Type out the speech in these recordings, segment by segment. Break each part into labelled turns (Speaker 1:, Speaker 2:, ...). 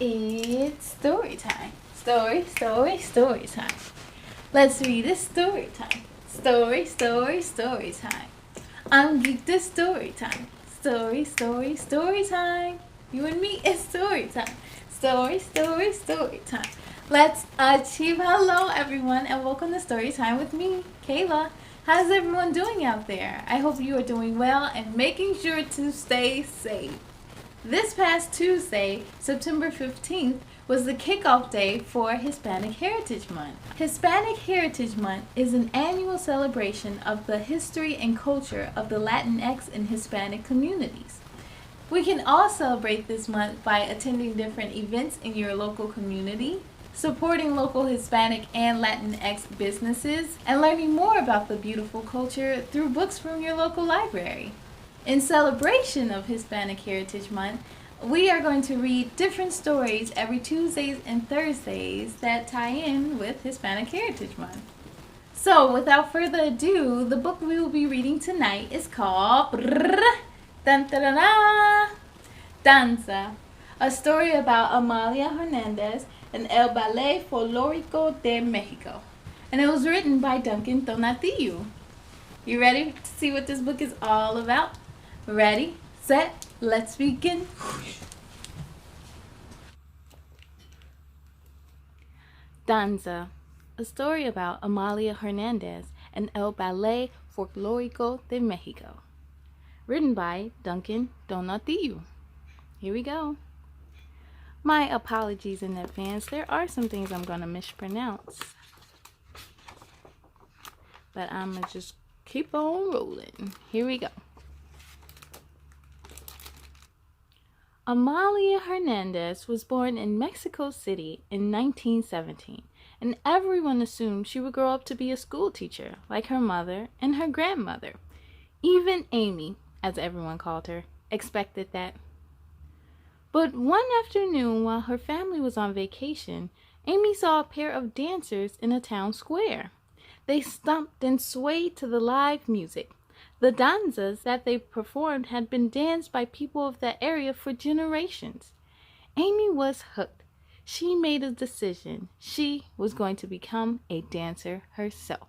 Speaker 1: It's story time. Story time. Let's read a story time. Story time. I'm geeked at story time. Story time. You and me, it's story time. Story time. Let's achieve. Hello, everyone, and welcome to Story Time with me, Kayla. How's everyone doing out there? I hope you are doing well and making sure to stay safe. This past Tuesday, September 15th, was the kickoff day for Hispanic Heritage Month. Hispanic Heritage Month is an annual celebration of the history and culture of the Latinx and Hispanic communities. We can all celebrate this month by attending different events in your local community, supporting local Hispanic and Latinx businesses, and learning more about the beautiful culture through books from your local library. In celebration of Hispanic Heritage Month, we are going to read different stories every Tuesdays and Thursdays that tie in with Hispanic Heritage Month. So, without further ado, the book we will be reading tonight is called Danza, a story about Amalia Hernández and El Ballet Folklórico de México. And it was written by Duncan Tonatiuh. You ready to see what this book is all about? Ready, set, let's begin. Danza, a story about Amalia Hernández and El Ballet Folklórico de México. Written by Duncan Tonatiuh. Here we go. My apologies in advance. There are some things I'm going to mispronounce. But I'm going to just keep on rolling. Here we go. Amalia Hernández was born in Mexico City in 1917, and everyone assumed she would grow up to be a school teacher, like her mother and her grandmother. Even Amy, as everyone called her, expected that. But one afternoon, while her family was on vacation, Amy saw a pair of dancers in a town square. They stumped and swayed to the live music. The danzas that they performed had been danced by people of that area for generations. Amy was hooked. She made a decision. She was going to become a dancer herself.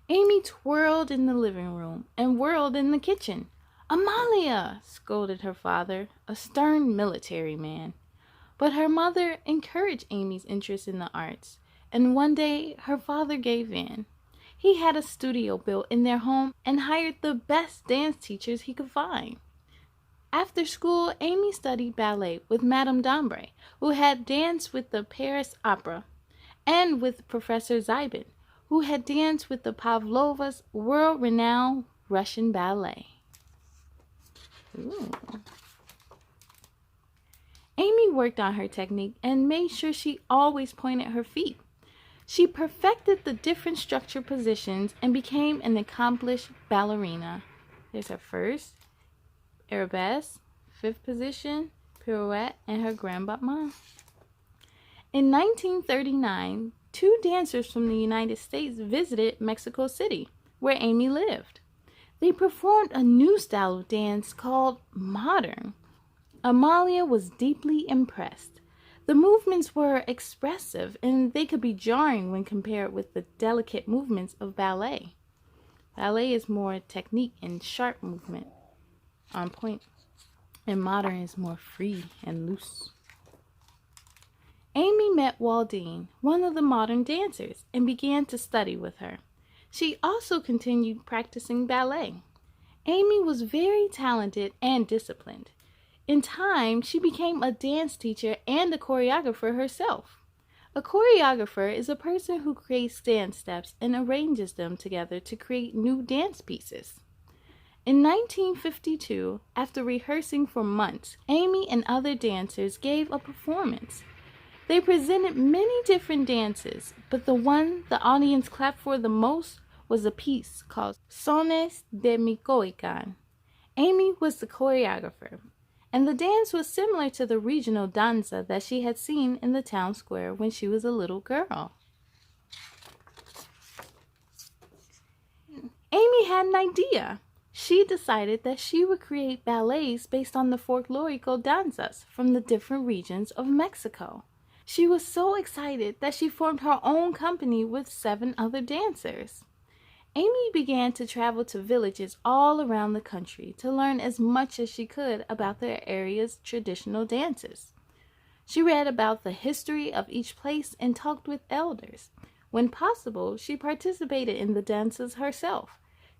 Speaker 1: Amy twirled in the living room and whirled in the kitchen. "Amalia!" scolded her father, a stern military man. But her mother encouraged Amy's interest in the arts, and one day her father gave in. He had a studio built in their home and hired the best dance teachers he could find. After school, Amy studied ballet with Madame Dambre, who had danced with the Paris Opera, and with Professor Zybin, who had danced with the Pavlovas' world-renowned Russian ballet. Ooh. Amy worked on her technique and made sure she always pointed her feet. She perfected the different structure positions and became an accomplished ballerina. There's her first, arabesque, fifth position, pirouette, and her grand battement. In 1939, two dancers from the United States visited Mexico City, where Amy lived. They performed a new style of dance called modern. Amalia was deeply impressed. The movements were expressive, and they could be jarring when compared with the delicate movements of ballet. Ballet is more technique and sharp movement, on point, and modern is more free and loose. Amy met Waldine, one of the modern dancers, and began to study with her. She also continued practicing ballet. Amy was very talented and disciplined. In time, she became a dance teacher and a choreographer herself. A choreographer is a person who creates dance steps and arranges them together to create new dance pieces. In 1952, after rehearsing for months, Amy and other dancers gave a performance. They presented many different dances, but the one the audience clapped for the most was a piece called Sones de Michoacán. Amy was the choreographer, and the dance was similar to the regional danza that she had seen in the town square when she was a little girl. Amy had an idea. she decided that she would create ballets based on the folklorico danzas from the different regions of Mexico. She was so excited that she formed her own company with 7 other dancers. Amy began to travel to villages all around the country to learn as much as she could about their area's traditional dances. She read about the history of each place and talked with elders. When possible, she participated in the dances herself.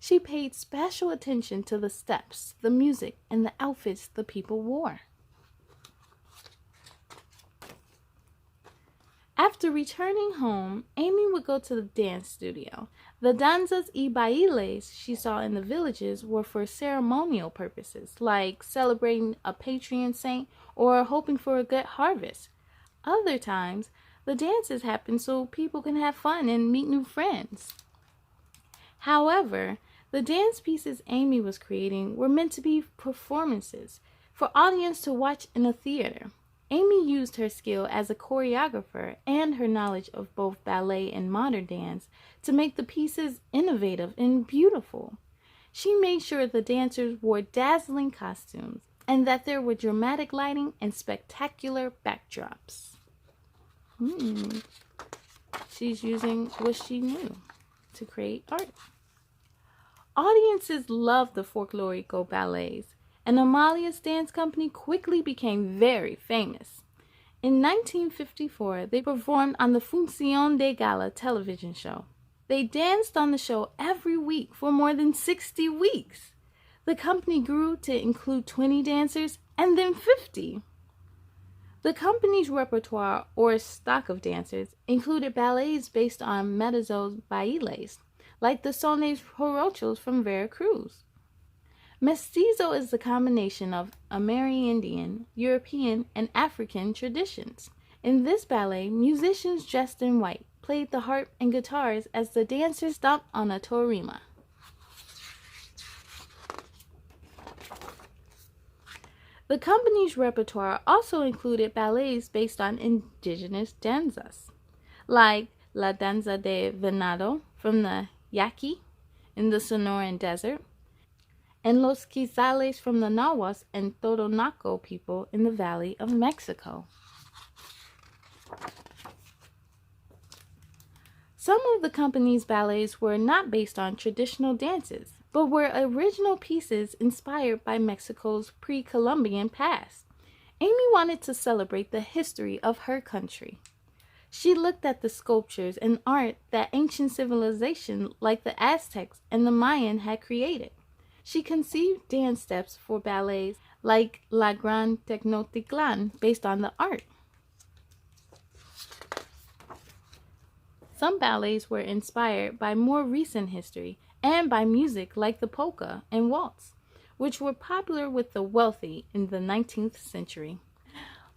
Speaker 1: She paid special attention to the steps, the music, and the outfits the people wore. After returning home, Amy would go to the dance studio. The danzas y bailes she saw in the villages were for ceremonial purposes, like celebrating a patron saint or hoping for a good harvest. Other times, the dances happen so people can have fun and meet new friends. However, the dance pieces Amy was creating were meant to be performances for audience to watch in a theater. Amy used her skill as a choreographer and her knowledge of both ballet and modern dance to make the pieces innovative and beautiful. She made sure the dancers wore dazzling costumes and that there were dramatic lighting and spectacular backdrops. She's using what she knew to create art. Audiences loved the folklorico ballets, and Amalia's dance company quickly became very famous. In 1954, they performed on the Función de Gala television show. They danced on the show every week for more than 60 weeks. The company grew to include 20 dancers and then 50. The company's repertoire, or stock of dancers, included ballets based on mestizos bailes, like the sones jarochos from Veracruz. Mestizo is the combination of Amerindian, European, and African traditions. In this ballet, musicians dressed in white played the harp and guitars as the dancers stomped on a torima. The company's repertoire also included ballets based on indigenous danzas, like La Danza de Venado from the Yaqui in the Sonoran Desert, and Los Quizales from the Nahuas and Totonaco people in the Valley of Mexico. Some of the company's ballets were not based on traditional dances, but were original pieces inspired by Mexico's pre-Columbian past. Amy wanted to celebrate the history of her country. She looked at the sculptures and art that ancient civilizations like the Aztecs and the Mayan had created. She conceived dance steps for ballets like La Gran Tenochtitlan based on the art. Some ballets were inspired by more recent history and by music like the polka and waltz, which were popular with the wealthy in the 19th century,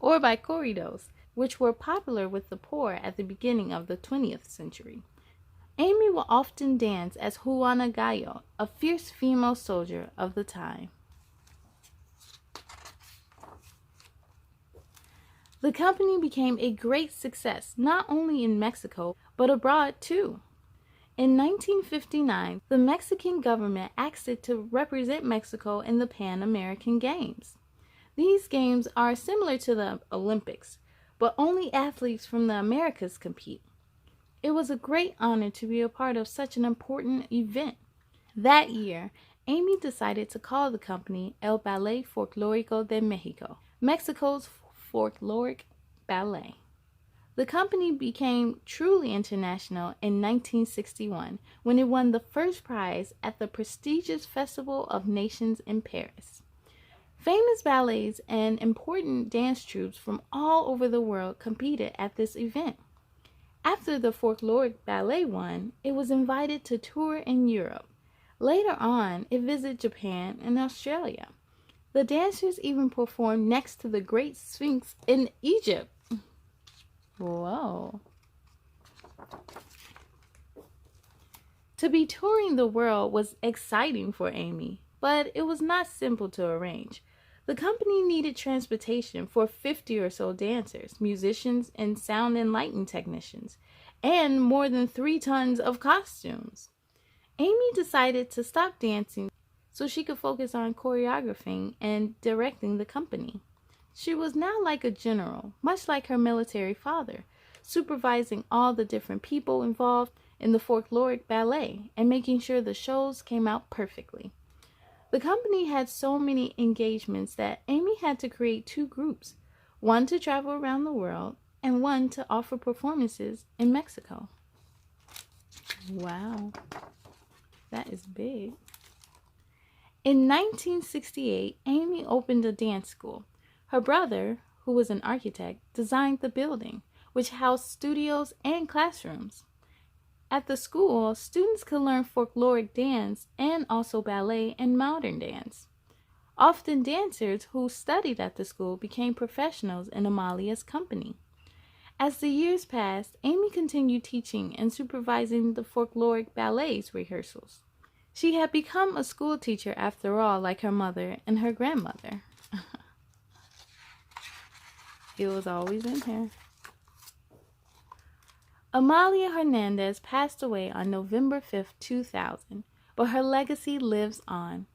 Speaker 1: or by corridos, which were popular with the poor at the beginning of the 20th century. Amy will often dance as Juana Gallo, a fierce female soldier of the time. The company became a great success not only in Mexico, but abroad too. In 1959, the Mexican government asked it to represent Mexico in the Pan American Games. These games are similar to the Olympics, but only athletes from the Americas compete. It was a great honor to be a part of such an important event. That year, Amy decided to call the company El Ballet Folklórico de México, Mexico's folkloric ballet. The company became truly international in 1961 when it won the first prize at the prestigious Festival of Nations in Paris. Famous ballets and important dance troupes from all over the world competed at this event. After the folkloric ballet won, it was invited to tour in Europe. Later on, it visited Japan and Australia. The dancers even performed next to the Great Sphinx in Egypt. Whoa. To be touring the world was exciting for Amy, but it was not simple to arrange. The company needed transportation for 50 or so dancers, musicians, and sound and lighting technicians, and more than 3 tons of costumes. Amy decided to stop dancing so she could focus on choreographing and directing the company. She was now like a general, much like her military father, supervising all the different people involved in the folkloric ballet and making sure the shows came out perfectly. The company had so many engagements that Amy had to create two groups, one to travel around the world and one to offer performances in Mexico. Wow, that is big. In 1968, Amy opened a dance school. Her brother, who was an architect, designed the building, which housed studios and classrooms. At the school, students could learn folkloric dance and also ballet and modern dance. Often dancers who studied at the school became professionals in Amalia's company. As the years passed, Amy continued teaching and supervising the folkloric ballet's rehearsals. She had become a school teacher after all, like her mother and her grandmother. It was always in her. Amalia Hernández passed away on November 5, 2000, but her legacy lives on.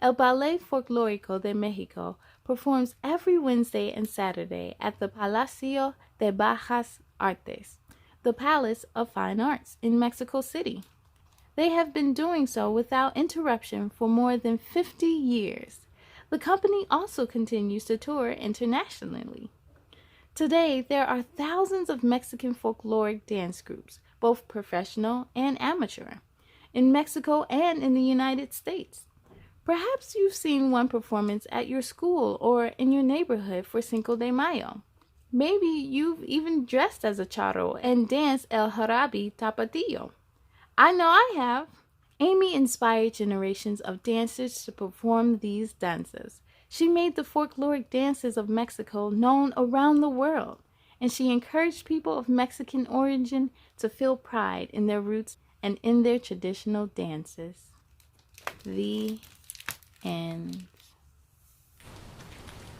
Speaker 1: El Ballet Folklórico de México performs every Wednesday and Saturday at the Palacio de Bellas Artes, the Palace of Fine Arts in Mexico City. They have been doing so without interruption for more than 50 years. The company also continues to tour internationally. Today, there are thousands of Mexican folkloric dance groups, both professional and amateur, in Mexico and in the United States. Perhaps you've seen one performance at your school or in your neighborhood for Cinco de Mayo. Maybe you've even dressed as a charro and danced El Jarabe Tapatio. I know I have. Amy inspired generations of dancers to perform these dances. She made the folkloric dances of Mexico known around the world, and she encouraged people of Mexican origin to feel pride in their roots and in their traditional dances. The end.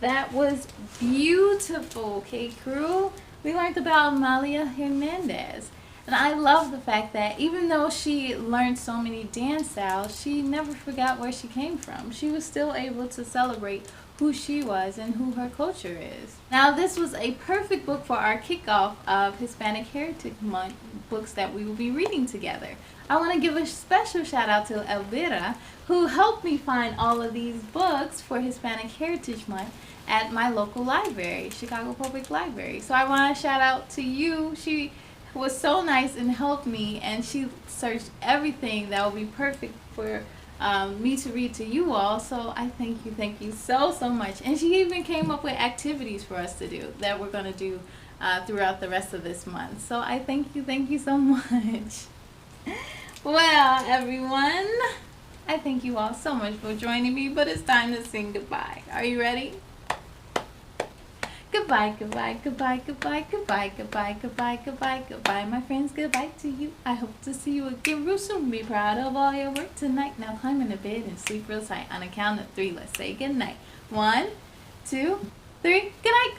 Speaker 1: That was beautiful, K-Crew. We learned about Amalia Hernández. And I love the fact that even though she learned so many dance styles, she never forgot where she came from. She was still able to celebrate who she was and who her culture is. Now, this was a perfect book for our kickoff of Hispanic Heritage Month books that we will be reading together. I want to give a special shout out to Elbira, who helped me find all of these books for Hispanic Heritage Month at my local library, Chicago Public Library. So I want to shout out to you. She was so nice and helped me, and she searched everything that would be perfect for me to read to you all. So I thank you so much. And she even came up with activities for us to do that we're going to do throughout the rest of this month. So I thank you so much. Well, everyone, I thank you all so much for joining me, but it's time to sing goodbye. Are you ready? Goodbye, goodbye, goodbye, goodbye, goodbye, goodbye, goodbye, goodbye, goodbye, my friends, goodbye to you. I hope to see you again real soon. Be proud of all your work tonight. Now climb into bed and sleep real tight. On a count of 3, let's say goodnight. 1, 2, 3, good night.